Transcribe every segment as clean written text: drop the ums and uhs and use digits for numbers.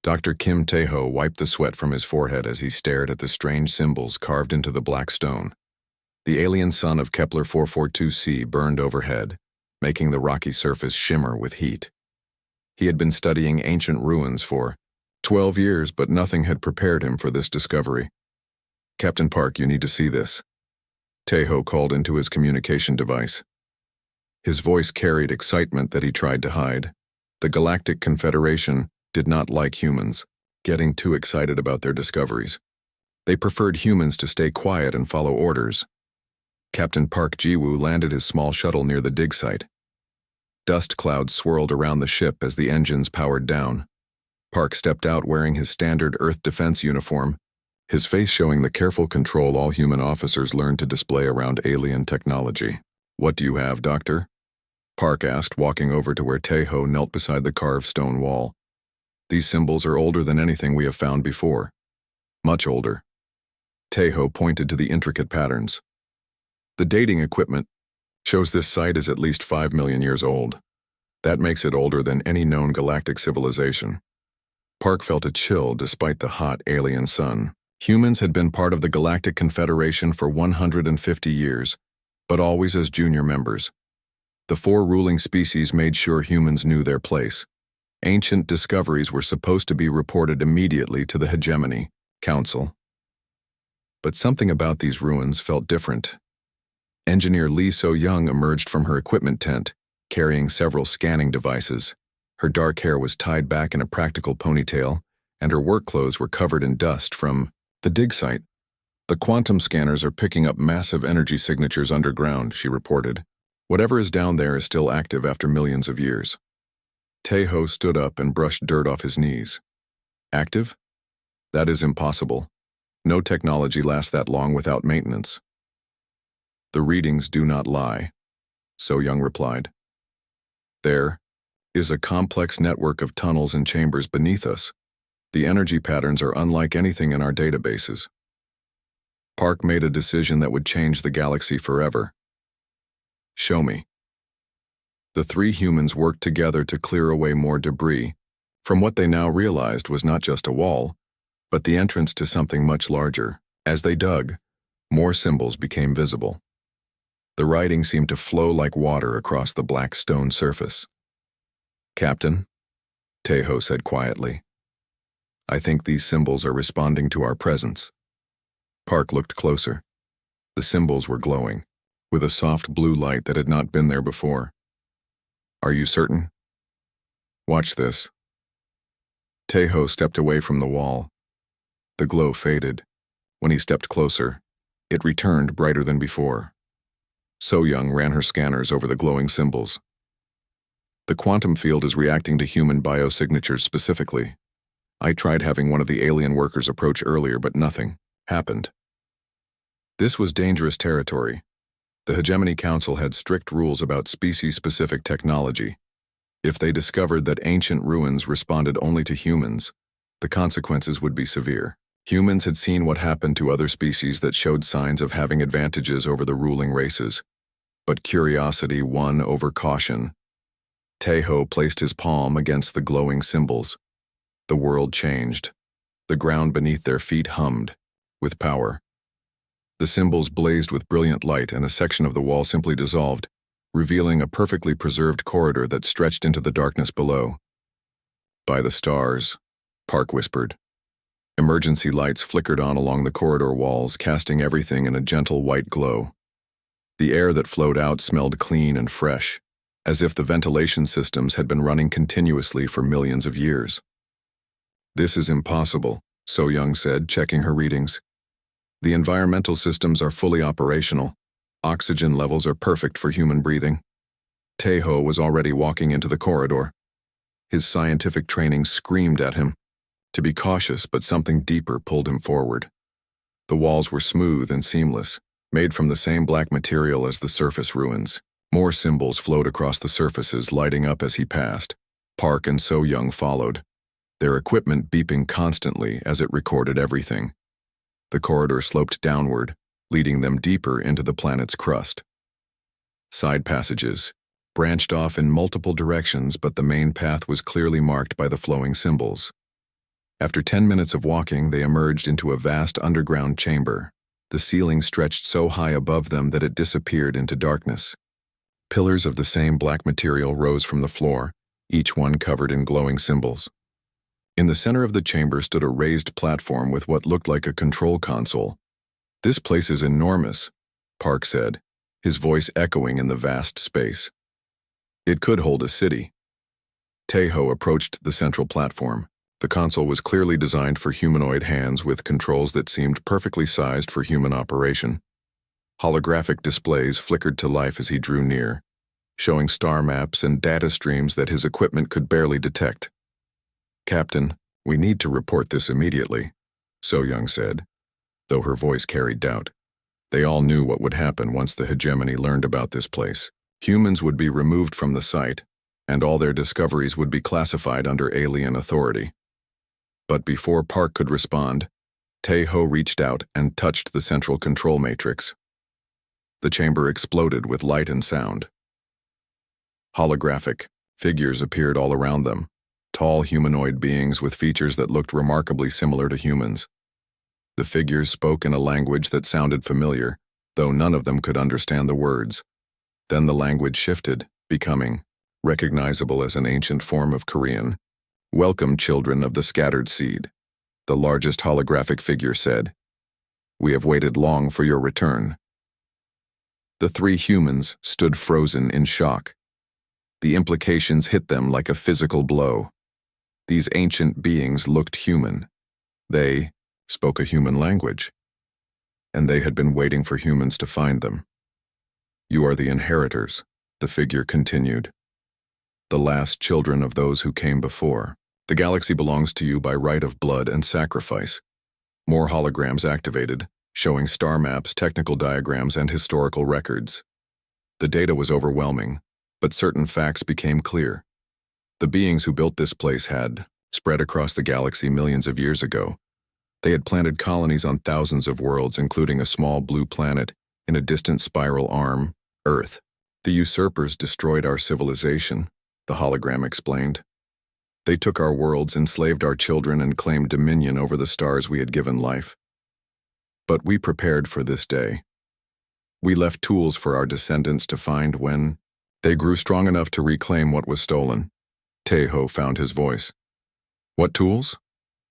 Dr. Kim Tae-ho wiped the sweat from his forehead as he stared at the strange symbols carved into the black stone. The alien sun of Kepler 442c burned overhead, making the rocky surface shimmer with heat. He had been studying ancient ruins for 12 years, but nothing had prepared him for this discovery. "Captain Park, you need to see this," Tae-ho called into his communication device. His voice carried excitement that he tried to hide. The Galactic Confederation did not like humans getting too excited about their discoveries. They preferred humans to stay quiet and follow orders. Captain Park Ji-woo landed his small shuttle near the dig site. Dust clouds swirled around the ship as the engines powered down. Park stepped out wearing his standard Earth defense uniform, his face showing the careful control all human officers learned to display around alien technology. "What do you have, Doctor?" Park asked, walking over to where Tae-ho knelt beside the carved stone wall. "These symbols are older than anything we have found before. Much older." Tae-ho pointed to the intricate patterns. "The dating equipment shows this site is at least 5 million years old. That makes it older than any known galactic civilization." Park felt a chill despite the hot alien sun. Humans had been part of the Galactic Confederation for 150 years, but always as junior members. The 4 ruling species made sure humans knew their place. Ancient discoveries were supposed to be reported immediately to the Hegemony Council. But something about these ruins felt different. Engineer Lee So-young emerged from her equipment tent, carrying several scanning devices. Her dark hair was tied back in a practical ponytail, and her work clothes were covered in dust from the dig site. "The quantum scanners are picking up massive energy signatures underground," she reported. "Whatever is down there is still active after millions of years." Tae-ho stood up and brushed dirt off his knees. "Active? That is impossible. No technology lasts that long without maintenance." "The readings do not lie," So-young replied. "There is a complex network of tunnels and chambers beneath us. The energy patterns are unlike anything in our databases." Park made a decision that would change the galaxy forever. "Show me." The 3 humans worked together to clear away more debris from what they now realized was not just a wall, but the entrance to something much larger. As they dug, more symbols became visible. The writing seemed to flow like water across the black stone surface. "Captain," Tae-ho said quietly, "I think these symbols are responding to our presence." Park looked closer. The symbols were glowing, with a soft blue light that had not been there before. "Are you certain?" "Watch this." Tae-ho stepped away from the wall. The glow faded. When he stepped closer, it returned brighter than before. So-young ran her scanners over the glowing symbols. "The quantum field is reacting to human biosignatures specifically. I tried having one of the alien workers approach earlier, but nothing happened." This was dangerous territory. The Hegemony Council had strict rules about species-specific technology. If they discovered that ancient ruins responded only to humans, the consequences would be severe. Humans had seen what happened to other species that showed signs of having advantages over the ruling races. But curiosity won over caution. Tae-ho placed his palm against the glowing symbols. The world changed. The ground beneath their feet hummed with power. The symbols blazed with brilliant light, and a section of the wall simply dissolved, revealing a perfectly preserved corridor that stretched into the darkness below. "By the stars," Park whispered. Emergency lights flickered on along the corridor walls, casting everything in a gentle white glow. The air that flowed out smelled clean and fresh, as if the ventilation systems had been running continuously for millions of years. "This is impossible," So-young said, checking her readings. "The environmental systems are fully operational. Oxygen levels are perfect for human breathing." Tae-ho was already walking into the corridor. His scientific training screamed at him to be cautious, but something deeper pulled him forward. The walls were smooth and seamless, made from the same black material as the surface ruins. More symbols flowed across the surfaces, lighting up as he passed. Park and So-young followed, their equipment beeping constantly as it recorded everything. The corridor sloped downward, leading them deeper into the planet's crust. Side passages branched off in multiple directions, but the main path was clearly marked by the flowing symbols. After 10 minutes of walking, they emerged into a vast underground chamber. The ceiling stretched so high above them that it disappeared into darkness. Pillars of the same black material rose from the floor, each one covered in glowing symbols. In the center of the chamber stood a raised platform with what looked like a control console. "This place is enormous," Park said, his voice echoing in the vast space. "It could hold a city." Taeho approached the central platform. The console was clearly designed for humanoid hands with controls that seemed perfectly sized for human operation. Holographic displays flickered to life as he drew near, showing star maps and data streams that his equipment could barely detect. "Captain, we need to report this immediately," So-Young said, though her voice carried doubt. They all knew what would happen once the hegemony learned about this place. Humans would be removed from the site, and all their discoveries would be classified under alien authority. But before Park could respond, Taeho reached out and touched the central control matrix. The chamber exploded with light and sound. Holographic figures appeared all around them, tall humanoid beings with features that looked remarkably similar to humans. The figures spoke in a language that sounded familiar, though none of them could understand the words. Then the language shifted, becoming recognizable as an ancient form of Korean. "Welcome, children of the scattered seed," the largest holographic figure said. "We have waited long for your return." The three humans stood frozen in shock. The implications hit them like a physical blow. These ancient beings looked human. They spoke a human language, and they had been waiting for humans to find them. "You are the inheritors," the figure continued. "The last children of those who came before. The galaxy belongs to you by right of blood and sacrifice." More holograms activated, showing star maps, technical diagrams, and historical records. The data was overwhelming, but certain facts became clear. The beings who built this place had spread across the galaxy millions of years ago. They had planted colonies on thousands of worlds, including a small blue planet in a distant spiral arm, Earth. "The usurpers destroyed our civilization," the hologram explained. "They took our worlds, enslaved our children, and claimed dominion over the stars we had given life. But we prepared for this day. We left tools for our descendants to find when they grew strong enough to reclaim what was stolen." Taeho found his voice. "What tools?"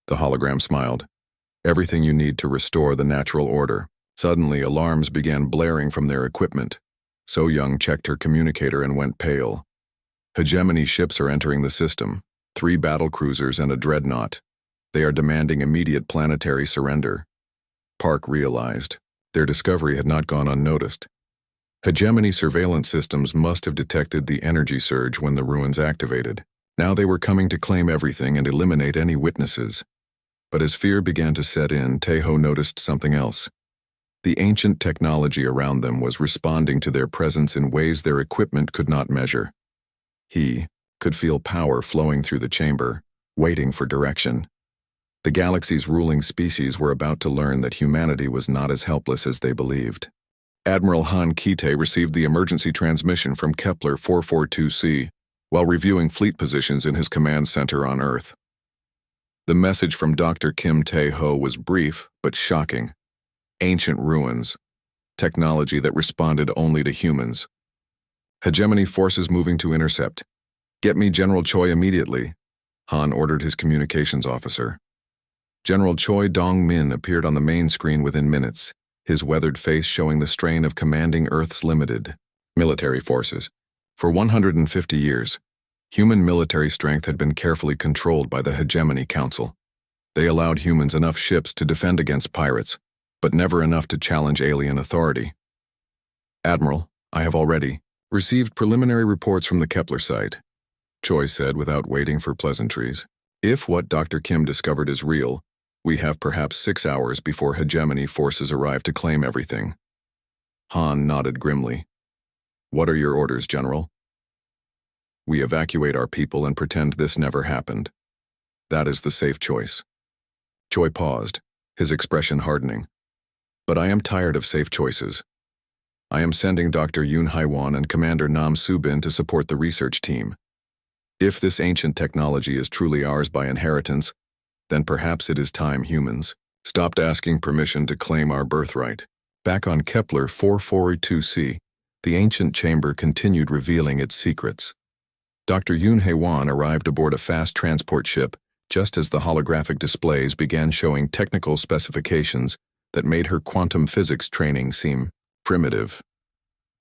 The hologram smiled. "Everything you need to restore the natural order." Suddenly, alarms began blaring from their equipment. So-Young checked her communicator and went pale. "Hegemony ships are entering the system. 3 battle cruisers and a dreadnought. They are demanding immediate planetary surrender." Park realized their discovery had not gone unnoticed. Hegemony surveillance systems must have detected the energy surge when the ruins activated. Now they were coming to claim everything and eliminate any witnesses. But as fear began to set in, Taeho noticed something else. The ancient technology around them was responding to their presence in ways their equipment could not measure. He could feel power flowing through the chamber, waiting for direction. The galaxy's ruling species were about to learn that humanity was not as helpless as they believed. Admiral Han Kite received the emergency transmission from Kepler 442c while reviewing fleet positions in his command center on Earth. The message from Dr. Kim Tae-ho was brief but shocking. Ancient ruins, technology that responded only to humans. Hegemony forces moving to intercept. "Get me General Choi immediately," Han ordered his communications officer. General Choi Dong-min appeared on the main screen within minutes, his weathered face showing the strain of commanding Earth's limited military forces. For 150 years, human military strength had been carefully controlled by the Hegemony Council. They allowed humans enough ships to defend against pirates, but never enough to challenge alien authority. "Admiral, I have already received preliminary reports from the Kepler site," Choi said without waiting for pleasantries. "If what Dr. Kim discovered is real, we have perhaps 6 hours before Hegemony forces arrive to claim everything." Han nodded grimly. "What are your orders, General?" "We evacuate our people and pretend this never happened. That is the safe choice." Choi paused, his expression hardening. "But I am tired of safe choices. I am sending Dr. Yoon Haiwan and Commander Nam Soo-bin to support the research team. If this ancient technology is truly ours by inheritance, Then perhaps it is time humans stopped asking permission to claim our birthright. Back on Kepler 442c, the ancient chamber continued revealing its secrets. Dr. Yoon Hae-won arrived aboard a fast transport ship just as the holographic displays began showing technical specifications that made her quantum physics training seem primitive.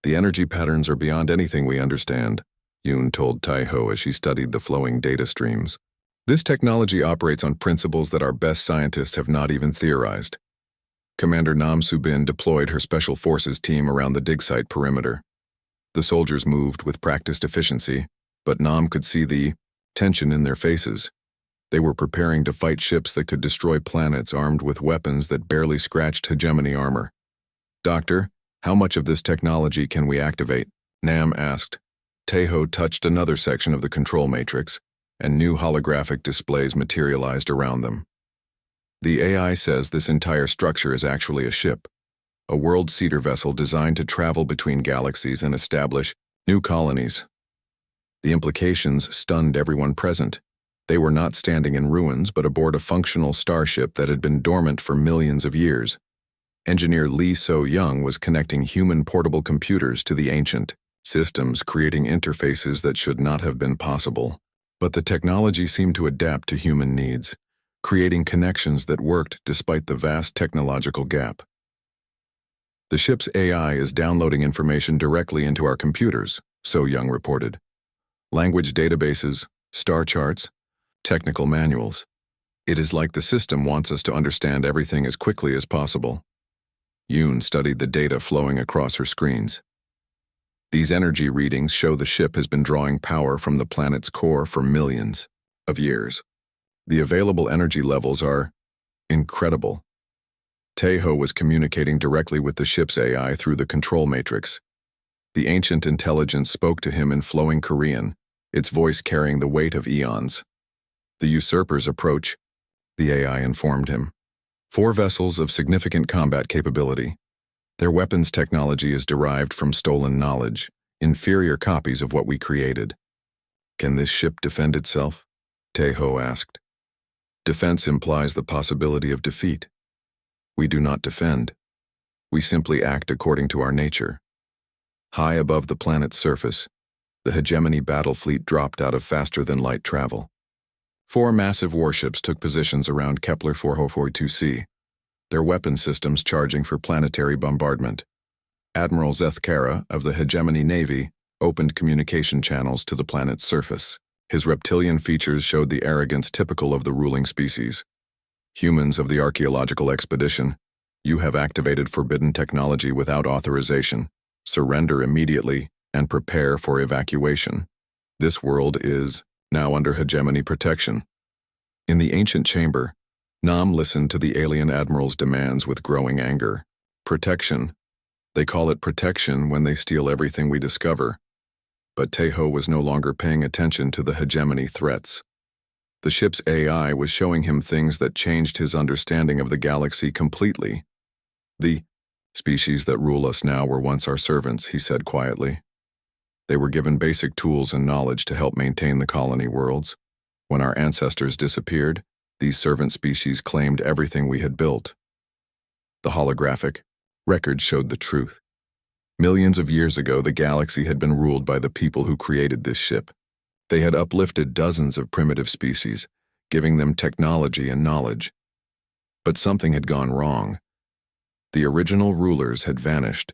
The energy patterns are beyond anything we understand, Yoon told Tae-ho as she studied the flowing data streams. This technology operates on principles that our best scientists have not even theorized. Commander Nam Soo-bin deployed her special forces team around the dig site perimeter. The soldiers moved with practiced efficiency, but Nam could see the tension in their faces. They were preparing to fight ships that could destroy planets armed with weapons that barely scratched hegemony armor. "Doctor, how much of this technology can we activate?" Nam asked. Tae-ho touched another section of the control matrix, and new holographic displays materialized around them. The AI says this entire structure is actually a ship, a world-seeder vessel designed to travel between galaxies and establish new colonies. The implications stunned everyone present. They were not standing in ruins, but aboard a functional starship that had been dormant for millions of years. Engineer Lee So-young was connecting human portable computers to the ancient systems, creating interfaces that should not have been possible. But the technology seemed to adapt to human needs, creating connections that worked despite the vast technological gap. "The ship's AI is downloading information directly into our computers," So-young reported. "Language databases, star charts, technical manuals. It is like the system wants us to understand everything as quickly as possible." Yoon studied the data flowing across her screens. These energy readings show the ship has been drawing power from the planet's core for millions of years. The available energy levels are incredible. Tae-ho was communicating directly with the ship's AI through the control matrix. The ancient intelligence spoke to him in flowing Korean, its voice carrying the weight of eons. "The usurpers approach," the AI informed him. "4 vessels of significant combat capability. Their weapons technology is derived from stolen knowledge, inferior copies of what we created." "Can this ship defend itself?" Tae-ho asked. "Defense implies the possibility of defeat. We do not defend. We simply act according to our nature." High above the planet's surface, the hegemony battle fleet dropped out of faster-than-light travel. 4 massive warships took positions around Kepler 442c, their weapon systems charging for planetary bombardment. Admiral Zethkara of the Hegemony Navy opened communication channels to the planet's surface. His reptilian features showed the arrogance typical of the ruling species. "Humans of the archaeological expedition, you have activated forbidden technology without authorization. Surrender immediately and prepare for evacuation. This world is now under hegemony protection." In the ancient chamber, Nam listened to the alien admiral's demands with growing anger. Protection. They call it protection when they steal everything we discover. But Tae-ho was no longer paying attention to the hegemony threats. The ship's AI was showing him things that changed his understanding of the galaxy completely. "The species that rule us now were once our servants," he said quietly. "They were given basic tools and knowledge to help maintain the colony worlds. When our ancestors disappeared, these servant species claimed everything we had built." The holographic record showed the truth. Millions of years ago, the galaxy had been ruled by the people who created this ship. They had uplifted dozens of primitive species, giving them technology and knowledge. But something had gone wrong. The original rulers had vanished,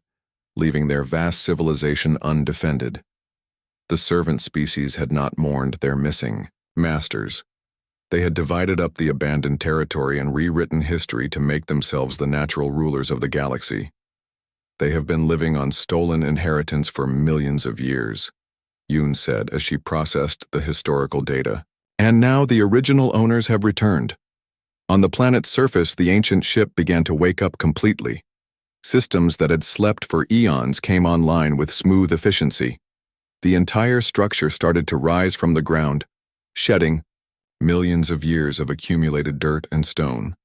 leaving their vast civilization undefended. The servant species had not mourned their missing masters. They had divided up the abandoned territory and rewritten history to make themselves the natural rulers of the galaxy. They have been living on stolen inheritance for millions of years, Yoon said as she processed the historical data. "And now the original owners have returned." On the planet's surface, the ancient ship began to wake up completely. Systems that had slept for eons came online with smooth efficiency. The entire structure started to rise from the ground, shedding millions of years of accumulated dirt and stone.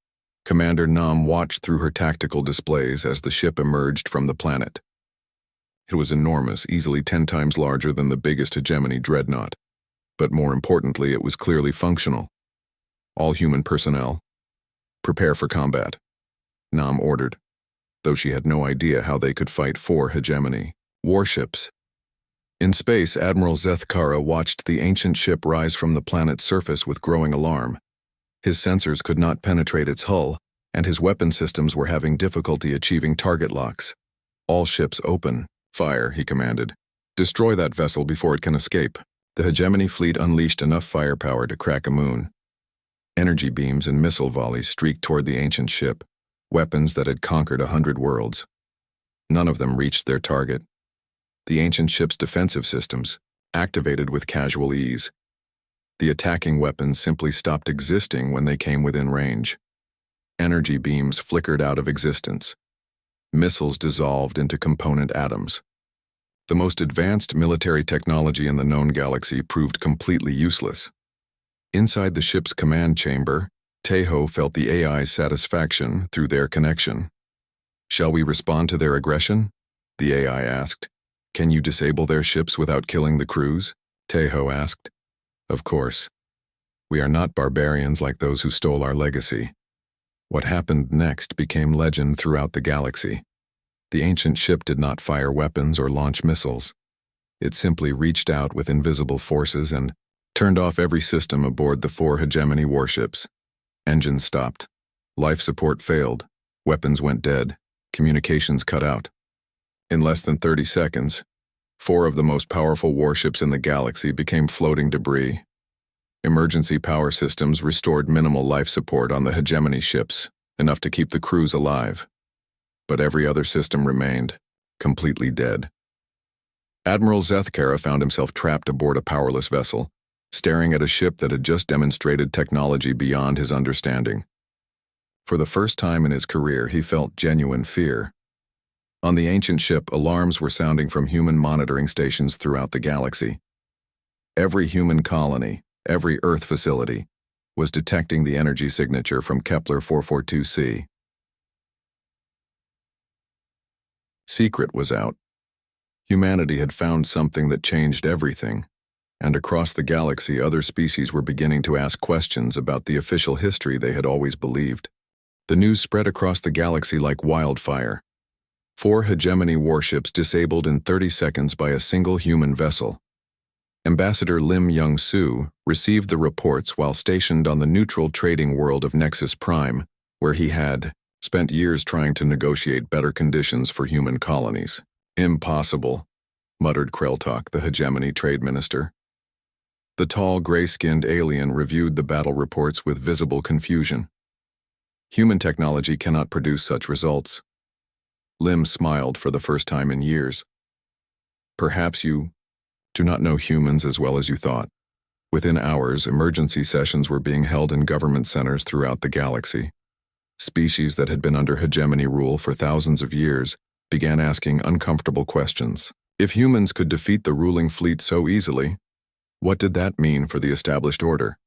Commander Nam watched through her tactical displays as the ship emerged from the planet. It was enormous, easily 10 times larger than the biggest hegemony dreadnought. But more importantly, it was clearly functional. All human personnel, prepare for combat, Nam ordered, though she had no idea how they could fight 4 hegemony warships. In space, Admiral Zethkara watched the ancient ship rise from the planet's surface with growing alarm. His sensors could not penetrate its hull, and his weapon systems were having difficulty achieving target locks. All ships open. Fire, he commanded. Destroy that vessel before it can escape. The hegemony fleet unleashed enough firepower to crack a moon. Energy beams and missile volleys streaked toward the ancient ship, weapons that had conquered 100 worlds. None of them reached their target. The ancient ship's defensive systems activated with casual ease. The attacking weapons simply stopped existing when they came within range. Energy beams flickered out of existence. Missiles dissolved into component atoms. The most advanced military technology in the known galaxy proved completely useless. Inside the ship's command chamber, Tejo felt the AI's satisfaction through their connection. Shall we respond to their aggression? The AI asked. Can you disable their ships without killing the crews? Tejo asked. Of course. We are not barbarians like those who stole our legacy. What happened next became legend throughout the galaxy. The ancient ship did not fire weapons or launch missiles. It simply reached out with invisible forces and turned off every system aboard the 4 hegemony warships. Engines stopped. Life support failed. Weapons went dead. Communications cut out. In less than 30 seconds, 4 of the most powerful warships in the galaxy became floating debris. Emergency power systems restored minimal life support on the hegemony ships, enough to keep the crews alive. But every other system remained, completely dead. Admiral Zethkara found himself trapped aboard a powerless vessel, staring at a ship that had just demonstrated technology beyond his understanding. For the first time in his career, he felt genuine fear. On the ancient ship, alarms were sounding from human monitoring stations throughout the galaxy. Every human colony, every Earth facility, was detecting the energy signature from Kepler 442c. Secret was out. Humanity had found something that changed everything, and across the galaxy other species were beginning to ask questions about the official history they had always believed. The news spread across the galaxy like wildfire. 4 hegemony warships disabled in 30 seconds by a single human vessel. Ambassador Lim Young-soo received the reports while stationed on the neutral trading world of Nexus Prime, where he had spent years trying to negotiate better conditions for human colonies. Impossible, muttered Kreltok, the hegemony trade minister. The tall, gray-skinned alien reviewed the battle reports with visible confusion. Human technology cannot produce such results. Lim smiled for the first time in years. Perhaps you do not know humans as well as you thought. Within hours, emergency sessions were being held in government centers throughout the galaxy. Species that had been under hegemony rule for thousands of years began asking uncomfortable questions. If humans could defeat the ruling fleet so easily, what did that mean for the established order?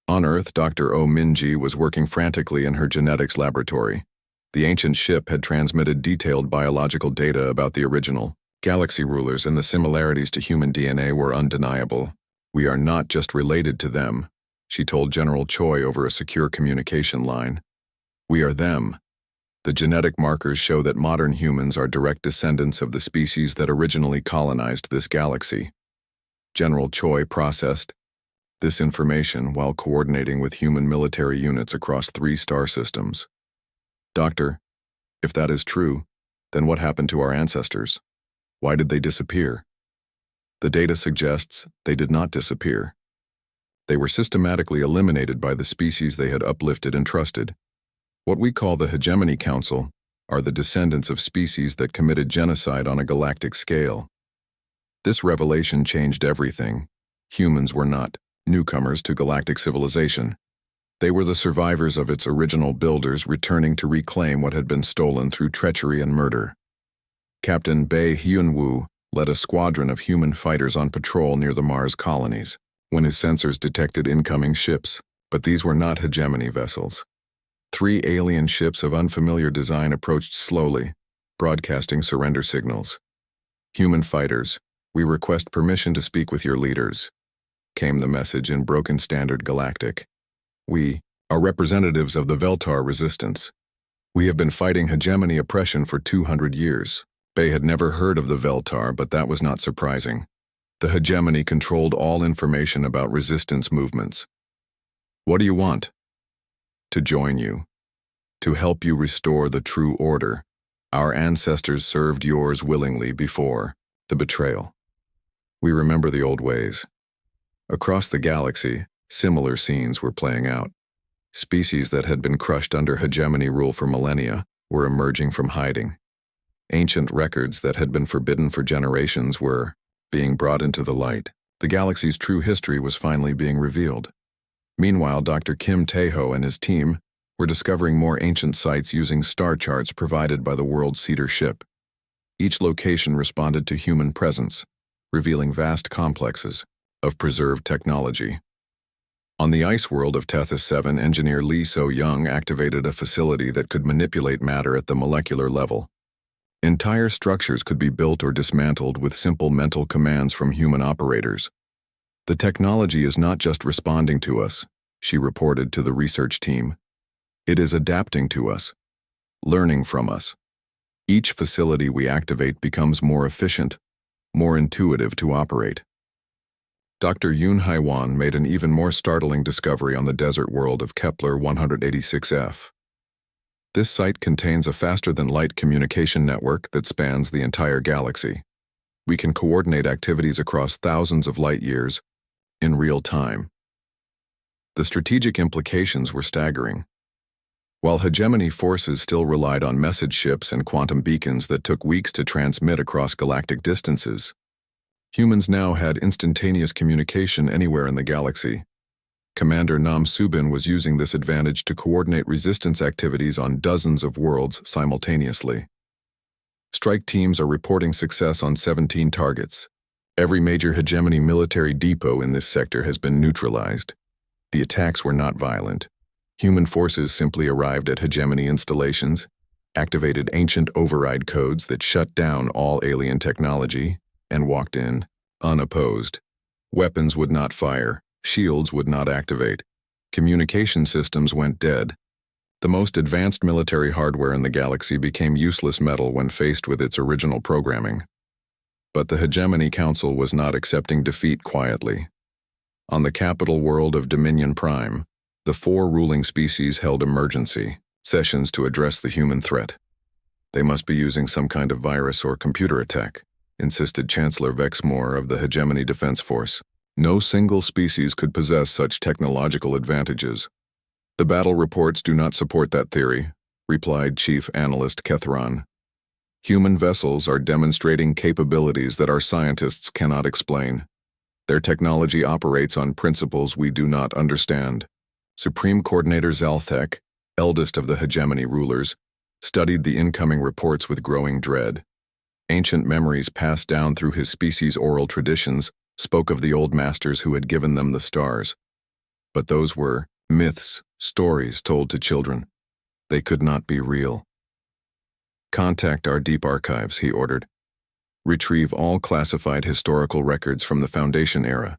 On Earth, Dr. Oh Minji was working frantically in her genetics laboratory. The ancient ship had transmitted detailed biological data about the original galaxy rulers, and the similarities to human DNA were undeniable. We are not just related to them, she told General Choi over a secure communication line. We are them. The genetic markers show that modern humans are direct descendants of the species that originally colonized this galaxy. General Choi processed this information while coordinating with human military units across 3 star systems. Doctor, if that is true, then what happened to our ancestors? Why did they disappear? The data suggests they did not disappear. They were systematically eliminated by the species they had uplifted and trusted. What we call the Hegemony Council are the descendants of species that committed genocide on a galactic scale. This revelation changed everything. Humans were not newcomers to galactic civilization. They were the survivors of its original builders returning to reclaim what had been stolen through treachery and murder. Captain Bae Hyun-woo led a squadron of human fighters on patrol near the Mars colonies when his sensors detected incoming ships, but these were not hegemony vessels. 3 alien ships of unfamiliar design approached slowly, broadcasting surrender signals. Human fighters, we request permission to speak with your leaders, came the message in broken standard galactic. We are representatives of the Veltar resistance. We have been fighting hegemony oppression for 200 years. Bay had never heard of the Veltar, but that was not surprising. The hegemony controlled all information about resistance movements. What do you want? To join you. To help you restore the true order. Our ancestors served yours willingly before the betrayal. We remember the old ways. Across the galaxy, similar scenes were playing out. Species that had been crushed under hegemony rule for millennia were emerging from hiding. Ancient records that had been forbidden for generations were being brought into the light. The galaxy's true history was finally being revealed. Meanwhile, Dr. Kim Taeho and his team were discovering more ancient sites using star charts provided by the World Cedar ship. Each location responded to human presence, revealing vast complexes of preserved technology. On the ice world of Tethys 7, engineer Lee So-young activated a facility that could manipulate matter at the molecular level. Entire structures could be built or dismantled with simple mental commands from human operators. The technology is not just responding to us, she reported to the research team. It is adapting to us, learning from us. Each facility we activate becomes more efficient, more intuitive to operate. Dr. Yoon Haiwan made an even more startling discovery on the desert world of Kepler 186f. This site contains a faster-than-light communication network that spans the entire galaxy. We can coordinate activities across thousands of light years in real time. The strategic implications were staggering. While hegemony forces still relied on message ships and quantum beacons that took weeks to transmit across galactic distances, humans now had instantaneous communication anywhere in the galaxy. Commander Nam Subin was using this advantage to coordinate resistance activities on dozens of worlds simultaneously. Strike teams are reporting success on 17 targets. Every major hegemony military depot in this sector has been neutralized. The attacks were not violent. Human forces simply arrived at hegemony installations, activated ancient override codes that shut down all alien technology, and walked in, unopposed. Weapons would not fire, shields would not activate, communication systems went dead. The most advanced military hardware in the galaxy became useless metal when faced with its original programming. But the Hegemony Council was not accepting defeat quietly. On the capital world of Dominion Prime, the 4 ruling species held emergency sessions to address the human threat. They must be using some kind of virus or computer attack, insisted Chancellor Vexmore of the Hegemony Defense Force. No single species could possess such technological advantages. The battle reports do not support that theory, replied Chief Analyst Kethron. Human vessels are demonstrating capabilities that our scientists cannot explain. Their technology operates on principles we do not understand. Supreme Coordinator Zalthek, eldest of the hegemony rulers, studied the incoming reports with growing dread. Ancient memories passed down through his species' oral traditions spoke of the old masters who had given them the stars. But those were myths, stories told to children. They could not be real. Contact our deep archives, he ordered. Retrieve all classified historical records from the Foundation era.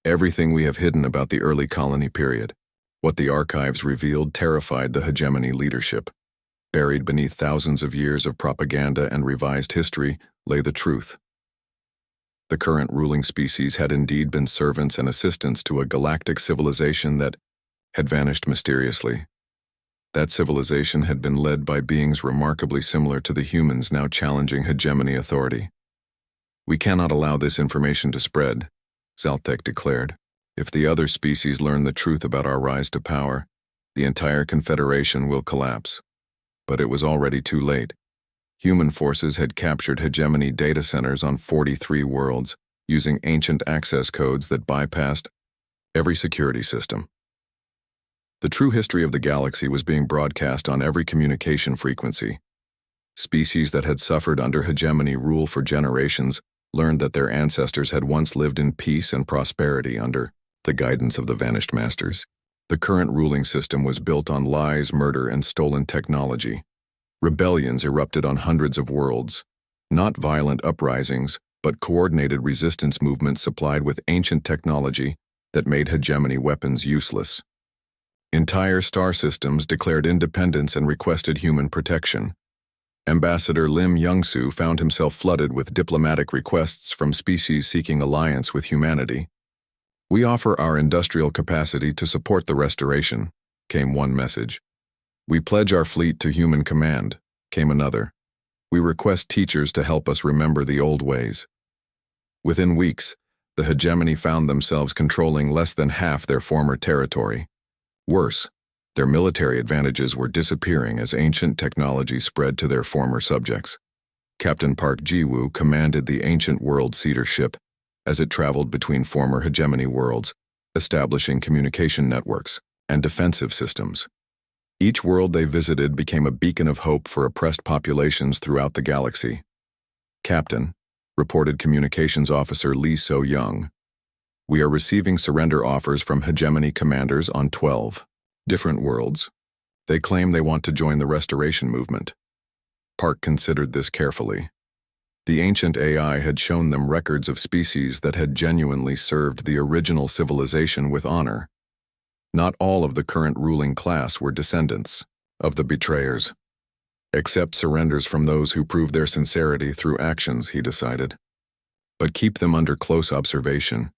Everything we have hidden about the early colony period. What the archives revealed terrified the hegemony leadership. Buried beneath thousands of years of propaganda and revised history lay the truth. The current ruling species had indeed been servants and assistants to a galactic civilization that had vanished mysteriously. That civilization had been led by beings remarkably similar to the humans now challenging hegemony authority. We cannot allow this information to spread, Zalthek declared. If the other species learn the truth about our rise to power, the entire Confederation will collapse. But it was already too late. Human forces had captured hegemony data centers on 43 worlds, using ancient access codes that bypassed every security system. The true history of the galaxy was being broadcast on every communication frequency. Species that had suffered under hegemony rule for generations learned that their ancestors had once lived in peace and prosperity under the guidance of the vanished masters. The current ruling system was built on lies, murder, and stolen technology. Rebellions erupted on hundreds of worlds. Not violent uprisings, but coordinated resistance movements supplied with ancient technology that made hegemony weapons useless. Entire star systems declared independence and requested human protection. Ambassador Lim Young-soo found himself flooded with diplomatic requests from species seeking alliance with humanity. "We offer our industrial capacity to support the restoration," came one message. "We pledge our fleet to human command," came another. "We request teachers to help us remember the old ways." Within weeks, the hegemony found themselves controlling less than half their former territory. Worse, their military advantages were disappearing as ancient technology spread to their former subjects. Captain Park Ji-woo commanded the ancient world Cedar ship as it traveled between former hegemony worlds, establishing communication networks and defensive systems. Each world they visited became a beacon of hope for oppressed populations throughout the galaxy. "Captain," reported Communications Officer Lee So-young, "we are receiving surrender offers from hegemony commanders on 12 different worlds. They claim they want to join the restoration movement." Park considered this carefully. The ancient AI had shown them records of species that had genuinely served the original civilization with honor. Not all of the current ruling class were descendants of the betrayers. Accept surrenders from those who prove their sincerity through actions, he decided. But keep them under close observation.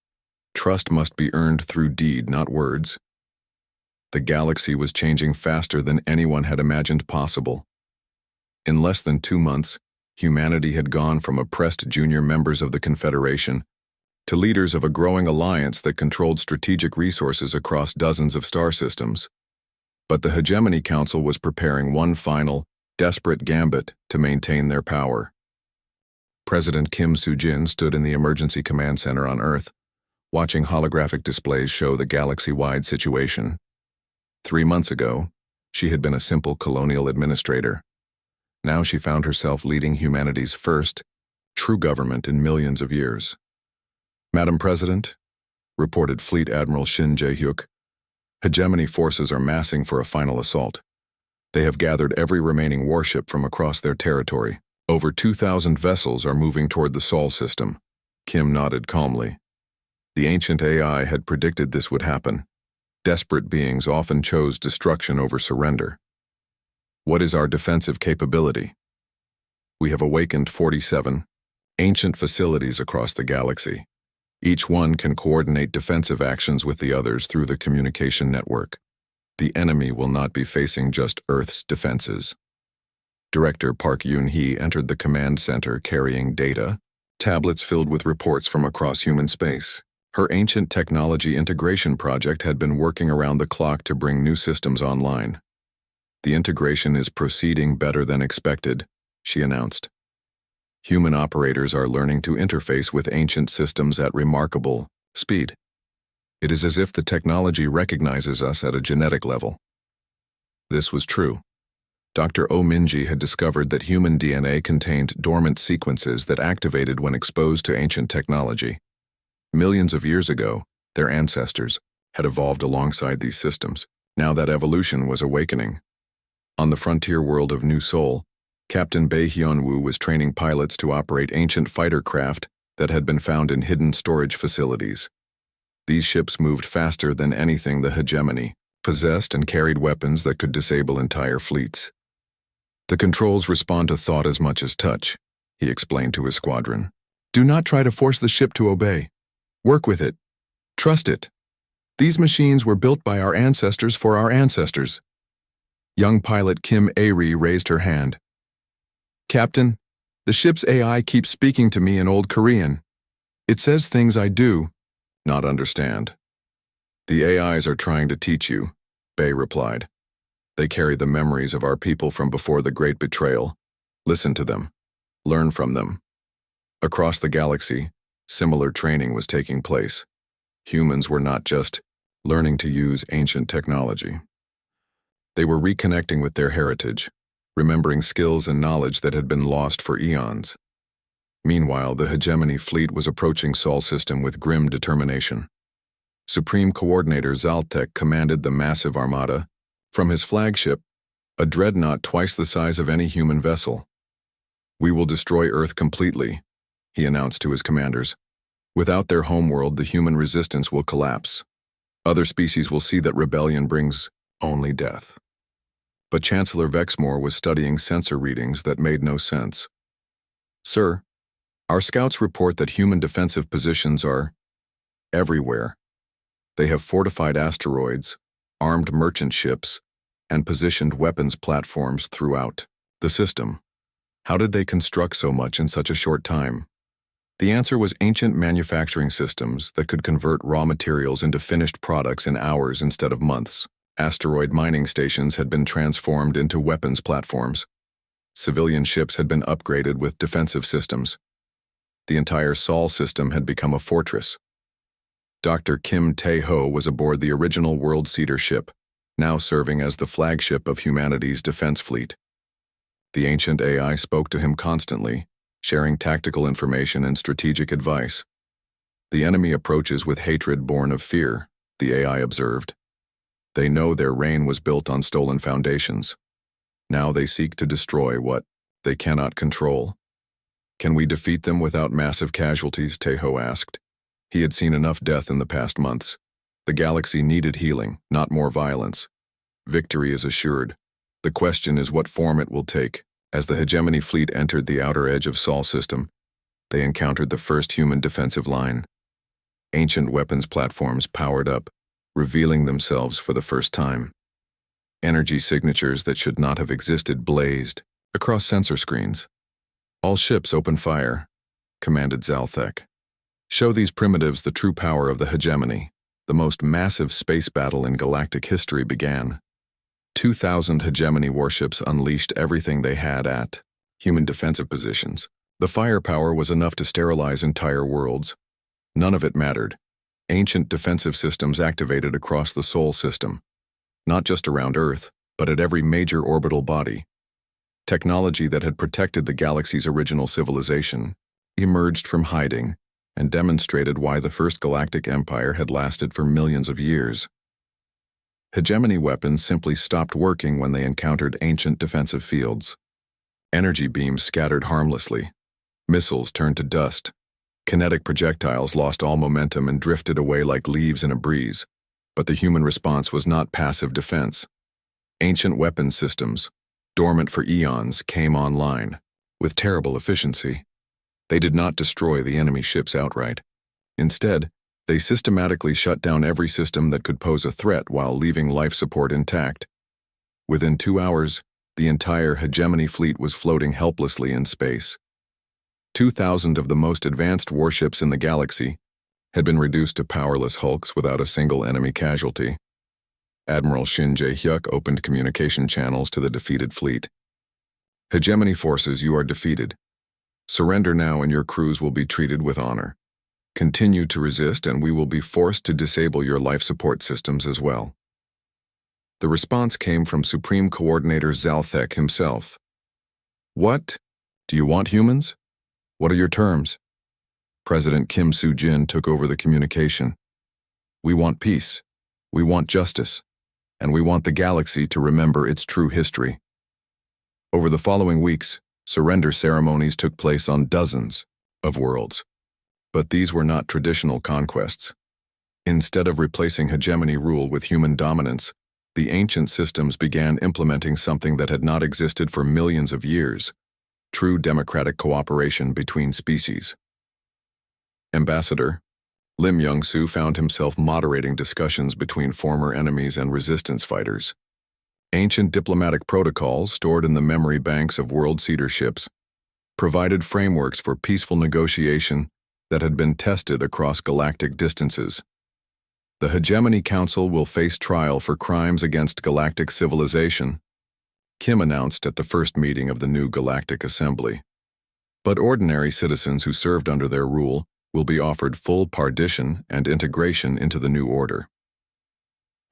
Trust must be earned through deed, not words. The galaxy was changing faster than anyone had imagined possible. In less than 2 months, humanity had gone from oppressed junior members of the Confederation to leaders of a growing alliance that controlled strategic resources across dozens of star systems. But the Hegemony Council was preparing one final, desperate gambit to maintain their power. President Kim Soo-jin stood in the Emergency Command Center on Earth, watching holographic displays show the galaxy-wide situation. 3 months ago, she had been a simple colonial administrator. Now she found herself leading humanity's first, true government in millions of years. "Madam President," reported Fleet Admiral Shin Jae-hyuk, "hegemony forces are massing for a final assault. They have gathered every remaining warship from across their territory. Over 2,000 vessels are moving toward the Sol system." Kim nodded calmly. The ancient AI had predicted this would happen. Desperate beings often chose destruction over surrender. "What is our defensive capability?" "We have awakened 47 ancient facilities across the galaxy. Each one can coordinate defensive actions with the others through the communication network. The enemy will not be facing just Earth's defenses." Director Park Yoon-hee entered the command center carrying data, tablets filled with reports from across human space. Her ancient technology integration project had been working around the clock to bring new systems online. "The integration is proceeding better than expected," she announced. "Human operators are learning to interface with ancient systems at remarkable speed. It is as if the technology recognizes us at a genetic level." This was true. Dr. Oh Min-ji had discovered that human DNA contained dormant sequences that activated when exposed to ancient technology. Millions of years ago, their ancestors had evolved alongside these systems. Now that evolution was awakening. On the frontier world of New Seoul, Captain Bae Hyun-woo was training pilots to operate ancient fighter craft that had been found in hidden storage facilities. These ships moved faster than anything the hegemony possessed and carried weapons that could disable entire fleets. "The controls respond to thought as much as touch," he explained to his squadron. "Do not try to force the ship to obey. Work with it. Trust it. These machines were built by our ancestors for our ancestors." Young pilot Kim A-ri raised her hand. "Captain, the ship's AI keeps speaking to me in Old Korean. It says things I do not understand." "The AIs are trying to teach you," Bae replied. "They carry the memories of our people from before the Great Betrayal. Listen to them. Learn from them." Across the galaxy, similar training was taking place. Humans were not just learning to use ancient technology. They were reconnecting with their heritage, remembering skills and knowledge that had been lost for eons. Meanwhile, the hegemony fleet was approaching Sol system with grim determination. Supreme Coordinator Zaltek commanded the massive armada. From his flagship, a dreadnought twice the size of any human vessel. "We will destroy Earth completely," he announced to his commanders. "Without their homeworld, the human resistance will collapse. Other species will see that rebellion brings only death. But Chancellor Vexmore was studying sensor readings that made no sense. "Sir, our scouts report that human defensive positions are everywhere. They have fortified asteroids, armed merchant ships, and positioned weapons platforms throughout the system. How did they construct so much in such a short time?" The answer was ancient manufacturing systems that could convert raw materials into finished products in hours instead of months. Asteroid mining stations had been transformed into weapons platforms. Civilian ships had been upgraded with defensive systems. The entire Sol system had become a fortress. Dr. Kim Tae-ho was aboard the original World Seeder ship, now serving as the flagship of humanity's defense fleet. The ancient AI spoke to him constantly, sharing tactical information and strategic advice. "The enemy approaches with hatred born of fear," the AI observed. "They know their reign was built on stolen foundations. Now they seek to destroy what they cannot control." "Can we defeat them without massive casualties?" Tae-ho asked. He had seen enough death in the past months. The galaxy needed healing, not more violence. Victory is assured. The question is what form it will take. As the hegemony fleet entered the outer edge of Sol system, they encountered the first human defensive line. Ancient weapons platforms powered up, revealing themselves for the first time. Energy signatures that should not have existed blazed across sensor screens. "All ships open fire," commanded Zalthek. "Show these primitives the true power of the hegemony." The most massive space battle in galactic history began. 2,000 hegemony warships unleashed everything they had at human defensive positions. The firepower was enough to sterilize entire worlds. None of it mattered. Ancient defensive systems activated across the Sol system, not just around Earth, but at every major orbital body. Technology that had protected the galaxy's original civilization emerged from hiding and demonstrated why the first galactic empire had lasted for millions of years. Hegemony weapons simply stopped working when they encountered ancient defensive fields. Energy beams scattered harmlessly. Missiles turned to dust. Kinetic projectiles lost all momentum and drifted away like leaves in a breeze. But the human response was not passive defense. Ancient weapons systems, dormant for eons, came online, with terrible efficiency. They did not destroy the enemy ships outright. Instead, they systematically shut down every system that could pose a threat while leaving life support intact. Within 2 hours, the entire hegemony fleet was floating helplessly in space. 2,000 of the most advanced warships in the galaxy had been reduced to powerless hulks without a single enemy casualty. Admiral Shin Jae-hyuk opened communication channels to the defeated fleet. "Hegemony forces, you are defeated. Surrender now and your crews will be treated with honor. Continue to resist and we will be forced to disable your life support systems as well." The response came from Supreme Coordinator Zalthek himself. "What? Do you want humans? What are your terms?" President Kim Soo-jin took over the communication. "We want peace, we want justice, and we want the galaxy to remember its true history." Over the following weeks, surrender ceremonies took place on dozens of worlds. But these were not traditional conquests. Instead of replacing hegemony rule with human dominance, the ancient systems began implementing something that had not existed for millions of years: true democratic cooperation between species. Ambassador Lim Young-soo found himself moderating discussions between former enemies and resistance fighters. Ancient diplomatic protocols stored in the memory banks of world seeder ships provided frameworks for peaceful negotiation that had been tested across galactic distances. "The Hegemony Council will face trial for crimes against galactic civilization," Kim announced at the first meeting of the new Galactic Assembly. "But ordinary citizens who served under their rule will be offered full partition and integration into the new order."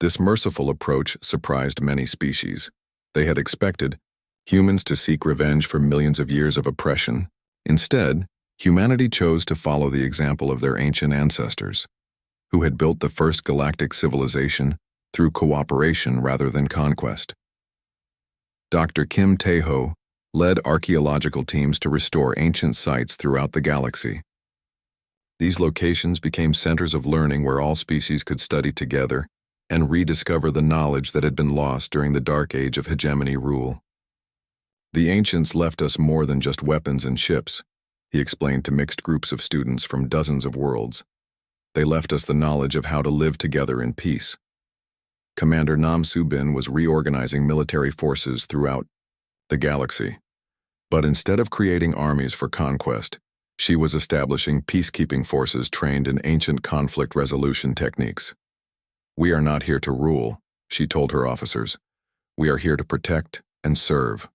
This merciful approach surprised many species. They had expected humans to seek revenge for millions of years of oppression. Instead, humanity chose to follow the example of their ancient ancestors, who had built the first galactic civilization through cooperation rather than conquest. Dr. Kim Tae-ho led archaeological teams to restore ancient sites throughout the galaxy. These locations became centers of learning where all species could study together and rediscover the knowledge that had been lost during the dark age of hegemony rule. The ancients left us more than just weapons and ships, he explained to mixed groups of students from dozens of worlds. They left us the knowledge of how to live together in peace. Commander Nam Su-bin was reorganizing military forces throughout the galaxy. But instead of creating armies for conquest, she was establishing peacekeeping forces trained in ancient conflict resolution techniques. "We are not here to rule," she told her officers. "We are here to protect and serve.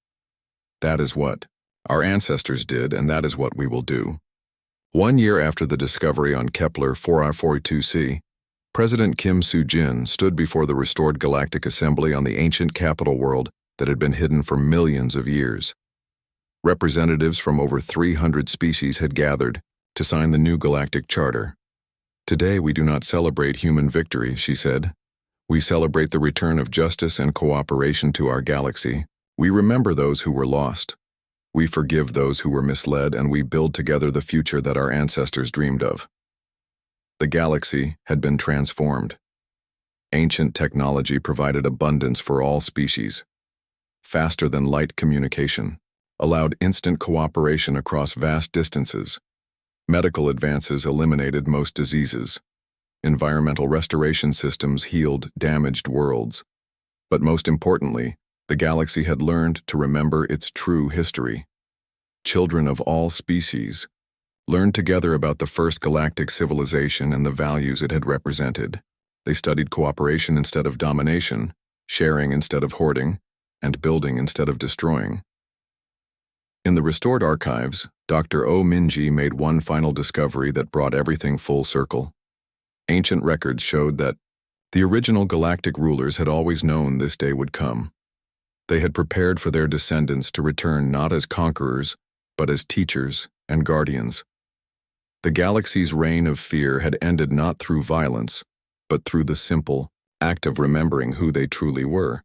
That is what our ancestors did, and that is what we will do." 1 year after the discovery on Kepler 4i42c, President Kim Soo-jin stood before the restored Galactic Assembly on the ancient capital world that had been hidden for millions of years. Representatives from over 300 species had gathered to sign the new Galactic Charter. "Today we do not celebrate human victory," she said. "We celebrate the return of justice and cooperation to our galaxy. We remember those who were lost. We forgive those who were misled, and we build together the future that our ancestors dreamed of." The galaxy had been transformed. Ancient technology provided abundance for all species. Faster-than-light communication allowed instant cooperation across vast distances. Medical advances eliminated most diseases. Environmental restoration systems healed damaged worlds. But most importantly, the galaxy had learned to remember its true history. Children of all species learned together about the first galactic civilization and the values it had represented. They studied cooperation instead of domination, sharing instead of hoarding, and building instead of destroying. In the restored archives, Dr. O. Minji made one final discovery that brought everything full circle. Ancient records showed that the original galactic rulers had always known this day would come. They had prepared for their descendants to return not as conquerors, but as teachers and guardians. The galaxy's reign of fear had ended not through violence, but through the simple act of remembering who they truly were.